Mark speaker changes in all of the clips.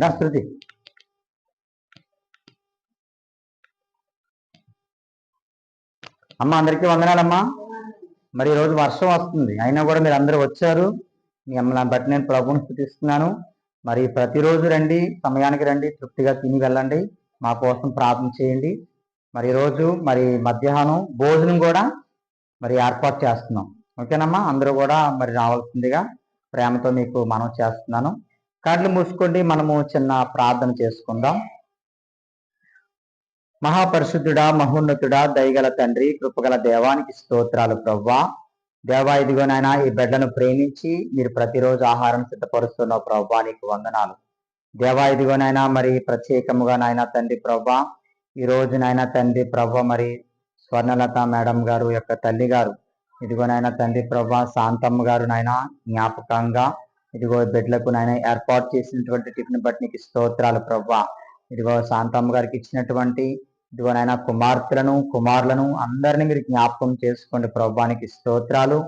Speaker 1: దా శృతి. అమ్మ అందరికీ వందనాలమ్మా. మరి ఈరోజు వర్షం వస్తుంది, అయినా కూడా మీరు అందరూ వచ్చారు. మిమ్మల్ని బట్టి నేను ప్రభువుని స్తుతిస్తున్నాను. మరి ప్రతిరోజు రండి, సమయానికి రండి, తృప్తిగా తిని వెళ్ళండి, మా కోసం ప్రార్థన చేయండి. మరి ఈరోజు మరి మధ్యాహ్నం భోజనం కూడా మరి ఏర్పాటు చేస్తున్నాం. ఓకేనమ్మా, అందరూ కూడా మరి రావాల్సిందిగా ప్రేమతో మీకు మనం చేస్తున్నాను. కళ్ళు మూసుకోండి, మనము చిన్న ప్రార్థన చేసుకుందాం. మహాపరిశుద్ధుడా, మహోన్నతుడా, దయగల తండ్రి, కృపగల దేవానికి స్తోత్రాలు ప్రవ్వా. దేవా, ఇదిగోనైనా ఈ బిడ్డను ప్రేమించి మీరు ప్రతిరోజు ఆహారం సిద్ధపరుస్తున్న ప్రవ్వా, నీకు వందనాలు. దేవా, ఇదిగోనైనా మరి ప్రత్యేకముగా నాయన తండ్రి ప్రవ్వా, ఈ రోజు నాయన తండ్రి ప్రవ్వ మరి స్వర్ణలత మేడం గారు యొక్క తల్లి గారు, ఇదిగోనైనా తండ్రి ప్రవ్వా శాంతమ్మ గారు నాయన జ్ఞాపకంగా ఇదిగో బిడ్డలకు నాయన ఏర్పాటు చేసినటువంటి టిఫిన్ బట్టి నీకు స్తోత్రాలు ప్రవ్వా. ఇదిగో శాంతమ్మ గారికి ఇచ్చినటువంటి ఇదిగో నాయన కుమార్తెలను కుమారులను అందరినీ మీరు జ్ఞాపకం చేసుకోండి ప్రభానికి స్తోత్రాలు.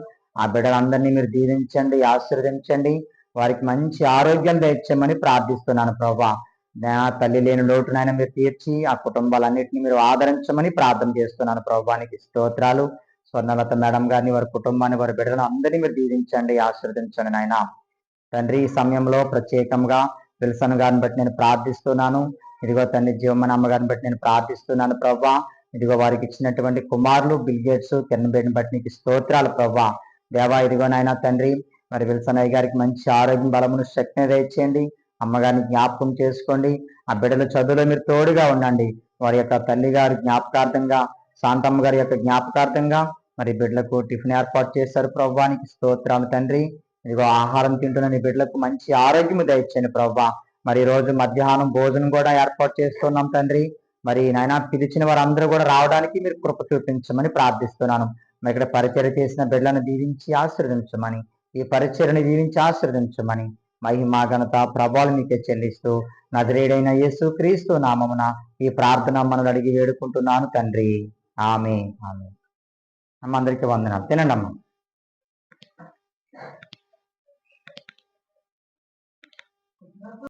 Speaker 1: ఆ బిడ్డలందరినీ మీరు దీవించండి, ఆశీర్వదించండి, వారికి మంచి ఆరోగ్యం దయచేయమని ప్రార్థిస్తున్నాను ప్రభా. నా తల్లి లేని లోటునైనా మీరు తీర్చి ఆ కుటుంబాలన్నింటినీ మీరు ఆదరించమని ప్రార్థన చేస్తున్నాను ప్రభానికి స్తోత్రాలు. స్వర్ణలత మేడం గారిని, వారి కుటుంబాన్ని, వారి బిడ్డలను అందరినీ మీరు దీవించండి, ఆశీర్వదించండి నాయన తండ్రి. ఈ సమయంలో ప్రత్యేకంగా విల్సన్ గారిని బట్టి నేను ప్రార్థిస్తున్నాను. ఇదిగో తండ్రి జీవమ్మని అమ్మగారిని బట్టి నేను ప్రార్థిస్తున్నాను ప్రభా. ఇదిగో వారికి ఇచ్చినటువంటి కుమారులు బిల్ గేట్స్, కిరణ్ బేడిని బట్టి నీకు స్తోత్రాలు ప్రభా. దేవా, ఇదిగోనైనా తండ్రి మరి విల్సన్ అయ్య గారికి మంచి ఆరోగ్యం, బలమును, శక్తిని దయచేయండి. అమ్మగారిని జ్ఞాపకం చేసుకోండి. ఆ బిడ్డల చదువులో మీరు తోడుగా ఉండండి. వారి యొక్క తల్లి గారి జ్ఞాపకార్థంగా, శాంతమ్మ గారి యొక్క జ్ఞాపకార్థంగా మరి బిడ్డలకు టిఫిన్ ఏర్పాటు చేశారు ప్రభానికి స్తోత్రాలు తండ్రి. ఇదిగో ఆహారం తింటున్న నీ బిడ్డలకు మంచి ఆరోగ్యం దయచేయండి ప్రభా. మరి ఈ రోజు మధ్యాహ్నం భోజనం కూడా ఏర్పాటు చేస్తున్నాం తండ్రి. మరి నాయన పిలిచిన వారందరూ కూడా రావడానికి మీరు కృప చూపించమని ప్రార్థిస్తున్నాను. మరి ఇక్కడ పరిచర్య చేసిన బిడ్డలను దీవించి ఆశీర్వదించమని, ఈ పరిచర్యని దీవించి ఆశీర్వదించమని మహిమా ఘనత ప్రభావాలు మీకే చెల్లిస్తూ నజరేయుడైన యేసు క్రీస్తు నామమున ఈ ప్రార్థన మనల్ని అడిగి వేడుకుంటున్నాను తండ్రి. ఆమె ఆమె. అమ్మ అందరికీ వందనాలు. తినండి అమ్మ.